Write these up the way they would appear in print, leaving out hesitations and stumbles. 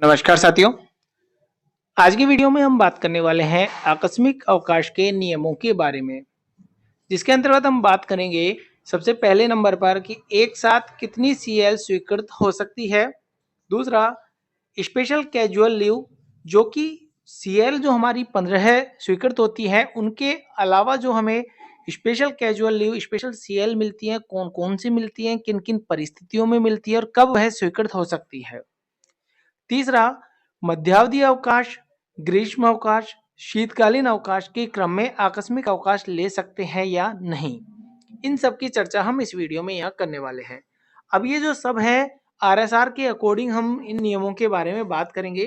नमस्कार साथियों। आज की वीडियो में हम बात करने वाले हैं आकस्मिक अवकाश के नियमों के बारे में, जिसके अंतर्गत हम बात करेंगे सबसे पहले नंबर पर कि एक साथ कितनी सीएल स्वीकृत हो सकती है। दूसरा, स्पेशल कैजुअल लीव, जो कि सीएल जो हमारी 15 स्वीकृत होती है, उनके अलावा जो हमें special casual leave, special CL मिलती है, कौन कौन सी मिलती हैं, किन किन परिस्थितियों में मिलती है और कब वह स्वीकृत हो सकती है। तीसरा, मध्यावधि अवकाश, ग्रीष्म अवकाश, शीतकालीन अवकाश के क्रम में आकस्मिक अवकाश ले सकते हैं या नहीं। इन सब की चर्चा हम इस वीडियो में यहाँ करने वाले हैं। अब ये जो सब है, आरएसआर के अकॉर्डिंग हम इन नियमों के बारे में बात करेंगे।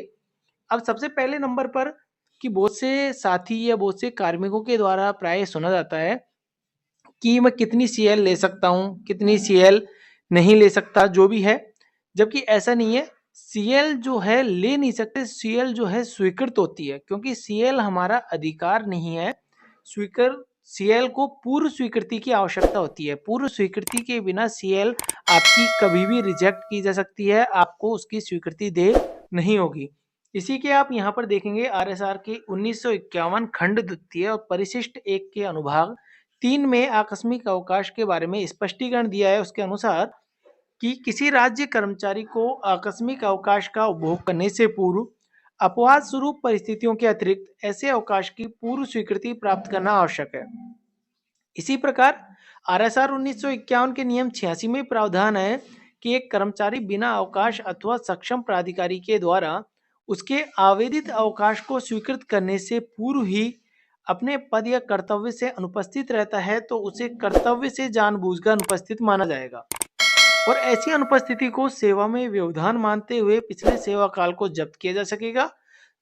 अब सबसे पहले नंबर पर कि बहुत से साथी या बहुत से कार्मिकों के द्वारा प्राय सुना जाता है कि मैं कितनी सीएल ले सकता हूँ, कितनी सीएल नहीं ले सकता, जो भी है। जबकि ऐसा नहीं है, सीएल जो है ले नहीं सकते, सीएल जो है स्वीकृत होती है, क्योंकि सीएल हमारा अधिकार नहीं है। स्वीकृत सीएल को पूर्व स्वीकृति की आवश्यकता होती है। पूर्व स्वीकृति के बिना सीएल आपकी कभी भी रिजेक्ट की जा सकती है, आपको उसकी स्वीकृति दे नहीं होगी। इसी के आप यहाँ पर देखेंगे आरएसआर के 1951 खंड द्वितीय और परिशिष्ट 1 के अनुभाग 3 में आकस्मिक अवकाश के बारे में स्पष्टीकरण दिया है। उसके अनुसार कि किसी राज्य कर्मचारी को आकस्मिक अवकाश का उपभोग करने से पूर्व अपवाद स्वरूप परिस्थितियों के अतिरिक्त ऐसे अवकाश की पूर्व स्वीकृति प्राप्त करना आवश्यक है। इसी प्रकार आरएसआर 1951 के नियम 86 में प्रावधान है कि एक कर्मचारी बिना अवकाश अथवा सक्षम प्राधिकारी के द्वारा उसके आवेदित अवकाश को स्वीकृत करने से पूर्व ही अपने पद या कर्तव्य से अनुपस्थित रहता है तो उसे कर्तव्य से जानबूझकर अनुपस्थित माना जाएगा और ऐसी अनुपस्थिति को सेवा में व्यवधान मानते हुए पिछले सेवा काल को जब्त किया जा सकेगा,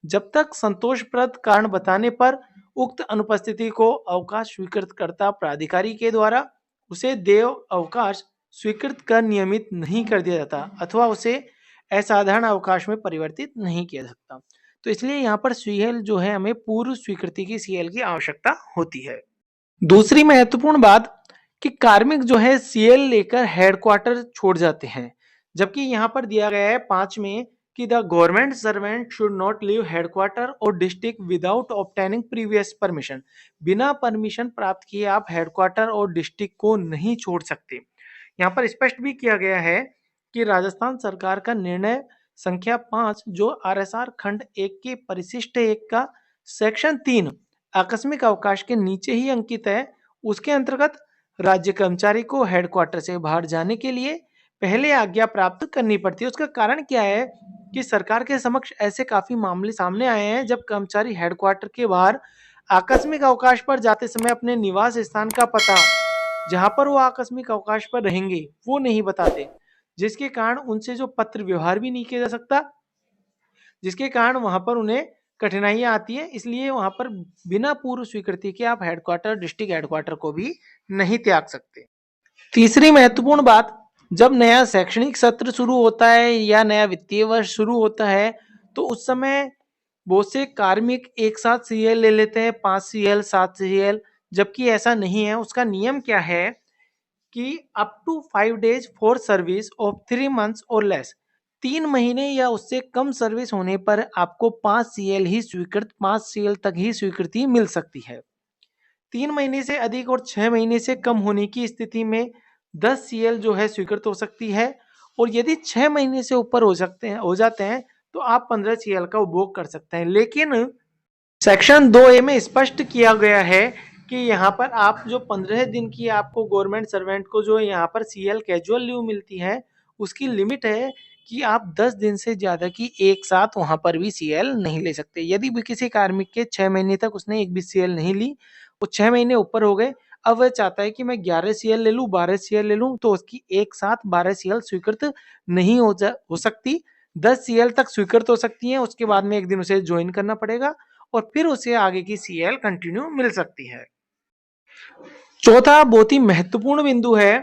जब तक संतोषप्रद कारण बताने पर उक्त अनुपस्थिति को अवकाश स्वीकृतकर्ता प्राधिकारी के द्वारा उसे देय अवकाश स्वीकृत कर नियमित नहीं कर दिया जाता अथवा उसे असाधारण अवकाश में परिवर्तित नहीं किया जा सकता। तो इसलिए यहाँ पर सीएल जो है, हमें पूर्व स्वीकृति की सीएल की आवश्यकता होती है। दूसरी महत्वपूर्ण बात कि कार्मिक जो है सीएल लेकर हेडक्वार्टर छोड़ जाते हैं, जबकि यहाँ पर दिया गया है 5 में कि the government servant should not leave headquarter और district without obtaining previous permission. बिना परमिशन प्राप्त किए आप हेडक्वार्टर और डिस्ट्रिक्ट को नहीं छोड़ सकते। यहाँ पर स्पष्ट भी किया गया है कि राजस्थान सरकार का निर्णय संख्या 5 जो आरएसआर खंड 1 के परिशिष्ट 1 का सेक्शन 3 आकस्मिक अवकाश के नीचे ही अंकित है। उसके अंतर्गत राज्य कर्मचारी को हेडक्वार्टर से बाहर जाने के लिए पहले आज्ञा प्राप्त करनी पड़ती है। उसका कारण क्या है कि सरकार के समक्ष ऐसे काफी मामले सामने आए हैं जब कर्मचारी हेडक्वार्टर के बाहर आकस्मिक अवकाश पर जाते समय अपने निवास स्थान का पता, जहां पर वो आकस्मिक अवकाश पर रहेंगे, वो नहीं बताते, जिसके कारण उनसे जो पत्र व्यवहार भी नहीं किया जा सकता, जिसके कारण वहां पर उन्हें कठिनाइयां आती है। इसलिए वहां पर बिना पूर्व स्वीकृति के आप हेडक्वार्टर, डिस्ट्रिक्ट हेडक्वार्टर को भी नहीं त्याग सकते। तीसरी महत्वपूर्ण बात, जब नया शैक्षणिक सत्र शुरू होता है या नया वित्तीय वर्ष शुरू होता है तो उस समय बहुत से कार्मिक एक साथ सीएल ले लेते हैं, 5 सीएल, 7 सीएल, जबकि ऐसा नहीं है। उसका नियम क्या है कि up to 5 days for service of 3 months और लेस, 3 महीने या उससे कम सर्विस होने पर आपको 5 सीएल ही स्वीकृत, 5 सीएल तक ही स्वीकृति मिल सकती है। 3 महीने से अधिक और 6 महीने से कम होने की स्थिति में 10 सीएल जो है स्वीकृत हो सकती है और यदि 6 महीने से ऊपर हो जाते हैं तो आप 15 सीएल का उपभोग कर सकते हैं। लेकिन सेक्शन 2A में स्पष्ट किया गया है कि यहाँ पर आप जो 15 दिन की आपको गवर्नमेंट सर्वेंट को जो यहाँ पर सीएल कैजुअल लीव मिलती है, उसकी लिमिट है कि आप 10 दिन से ज्यादा की एक साथ वहां पर भी सीएल नहीं ले सकते। यदि भी किसी कार्मिक के 6 महीने तक उसने एक भी सीएल नहीं ली, वो 6 महीने ऊपर हो गए, अब वह चाहता है कि मैं 11 सीएल ले लूं, 12 सीएल ले लूं, तो उसकी एक साथ 12 सीएल स्वीकृत नहीं हो सकती। 10 सीएल तक स्वीकृत हो सकती है, उसके बाद में एक दिन उसे ज्वाइन करना पड़ेगा और फिर उसे आगे की सीएल कंटिन्यू मिल सकती है। चौथा बहुत ही महत्वपूर्ण बिंदु है,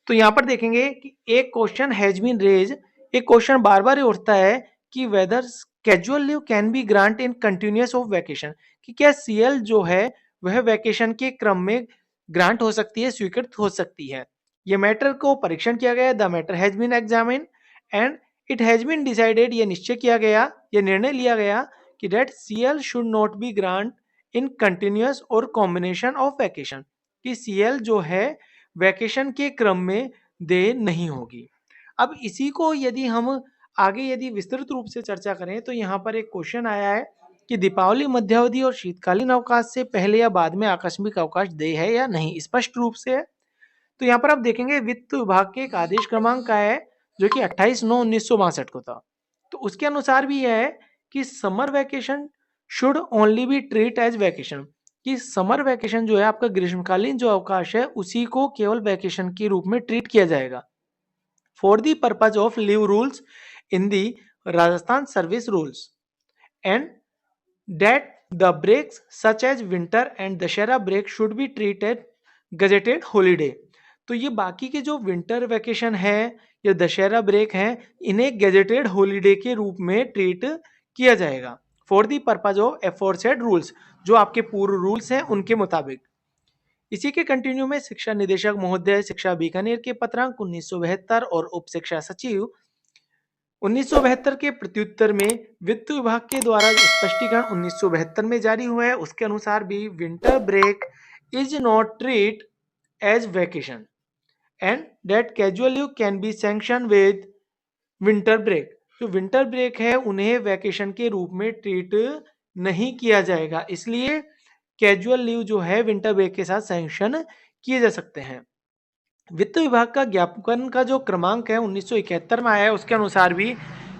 तो यहां पर देखेंगे कि एक क्वेश्चन हैज बीन रेज, एक क्वेश्चन बार बार उठता है कि whether casual leave can be grant in continuous of vacation, कि क्या सीएल जो है वह वैकेशन के क्रम में ग्रांट हो सकती है, स्वीकृत हो सकती है। यह मैटर को परीक्षण किया गया, the matter has been examined and it has been decided, ये निश्चय किया गया, ये निर्णय लिया गया कि that CL should not be grant in continuous और कॉम्बिनेशन ऑफ वैकेशन, कि सीएल जो है वैकेशन के क्रम में दे नहीं होगी। अब इसी को यदि हम आगे यदि विस्तृत रूप से चर्चा करें तो यहाँ पर एक क्वेश्चन आया है कि दीपावली, मध्यावधि और शीतकालीन अवकाश से पहले या बाद में आकस्मिक अवकाश दे है या नहीं, स्पष्ट रूप से है। तो यहाँ पर आप देखेंगे वित्त विभाग के एक आदेश क्रमांक का है जो कि 28/9/1962 को था। तो उसके अनुसार भी यह है कि summer vacation should only be treat as vacation, कि समर वैकेशन जो है आपका ग्रीष्मकालीन जो अवकाश है उसी को केवल वैकेशन के रूप में ट्रीट किया जाएगा। For the purpose of leave rules in the Rajasthan service rules and that the breaks such as winter and Dussehra break should be treated gazetted holiday. तो ये बाकी के जो विंटर वैकेशन है या दशहरा ब्रेक है इन्हें गजेटेड हॉलीडे के रूप में ट्रीट किया जाएगा for the purpose of aforesaid rules, जो आपके पूर्व रूल्स हैं उनके मुताबिक। इसी के कंटिन्यू में शिक्षा निदेशक महोदय शिक्षा बीकानेर के पत्रांक 1972 और उप शिक्षा सचिव 1972 के प्रत्युत्तर में वित्त विभाग के द्वारा स्पष्टीकरण 1972 में जारी हुआ है। उसके अनुसार भी winter break is not treat as vacation and that casual leave can be sanction with winter break. जो विंटर ब्रेक है उन्हें वैकेशन के रूप में ट्रीट नहीं किया जाएगा, इसलिए कैजुअल लीव जो है विंटर ब्रेक के साथ सैंक्शन किए जा सकते हैं। वित्त विभाग का ज्ञापन का जो क्रमांक है 1971 में आया है, उसके अनुसार भी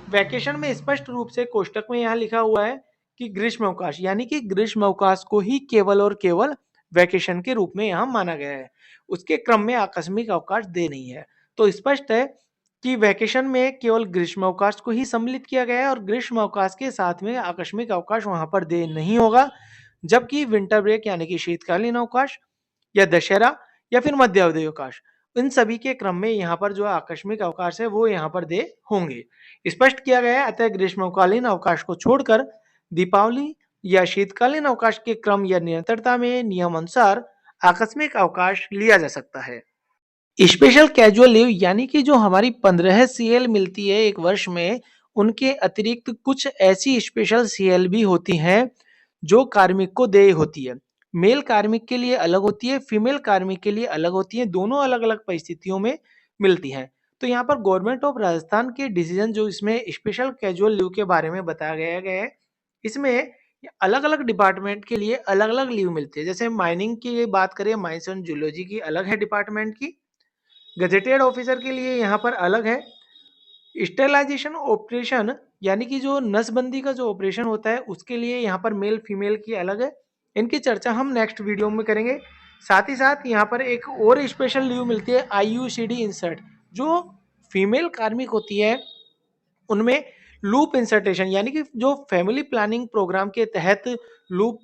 वैकेशन में स्पष्ट रूप से कोष्टक में यहाँ लिखा हुआ है कि ग्रीष्म अवकाश, यानी कि ग्रीष्म अवकाश को ही केवल और केवल वैकेशन के रूप में यहाँ माना गया है, उसके क्रम में आकस्मिक अवकाश दे नहीं है। तो स्पष्ट है कि वैकेशन में केवल ग्रीष्म अवकाश को ही सम्मिलित किया गया है और ग्रीष्म अवकाश के साथ में आकस्मिक अवकाश वहां पर दे नहीं होगा, जबकि विंटर ब्रेक यानी कि शीतकालीन अवकाश या दशहरा या फिर मध्यावधि अवकाश, इन सभी के क्रम में यहाँ पर जो आकस्मिक अवकाश है वो यहाँ पर दे होंगे, स्पष्ट किया गया है। अतः ग्रीष्मकालीन अवकाश को छोड़कर दीपावली या शीतकालीन अवकाश के क्रम या निरंतरता में नियम अनुसार आकस्मिक अवकाश लिया जा सकता है। स्पेशल कैजुअल लीव यानी कि जो हमारी 15 सीएल मिलती है एक वर्ष में, उनके अतिरिक्त कुछ ऐसी स्पेशल सीएल भी होती हैं जो कार्मिक को देय होती है। मेल कार्मिक के लिए अलग होती है, फीमेल कार्मिक के लिए अलग होती है, दोनों अलग अलग परिस्थितियों में मिलती हैं। तो यहाँ पर गवर्नमेंट ऑफ राजस्थान के डिसीजन जो इसमें स्पेशल कैजुअल लीव के बारे में बताया गया है, इसमें अलग अलग डिपार्टमेंट के लिए अलग अलग लीव मिलती है। जैसे माइनिंग की बात करें, माइंस एंड जूलॉजी की अलग है डिपार्टमेंट की, गजेटेड ऑफिसर के लिए यहाँ पर अलग है, स्टेलाइजेशन ऑपरेशन यानी कि जो नसबंदी का जो ऑपरेशन होता है उसके लिए यहाँ पर मेल फीमेल की अलग है। इनकी चर्चा हम नेक्स्ट वीडियो में करेंगे। साथ ही साथ यहाँ पर एक और स्पेशल लीव मिलती है IUCD इंसर्ट, जो फीमेल कार्मिक होती है उनमें लूप इंसर्टेशन यानी कि जो फैमिली प्लानिंग प्रोग्राम के तहत लूप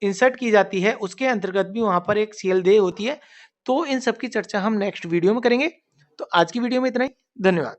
इंसर्ट की जाती है उसके अंतर्गत भी वहां पर एक सीएल दे होती है। तो इन सब की चर्चा हम नेक्स्ट वीडियो में करेंगे। तो आज की वीडियो में इतना ही, धन्यवाद।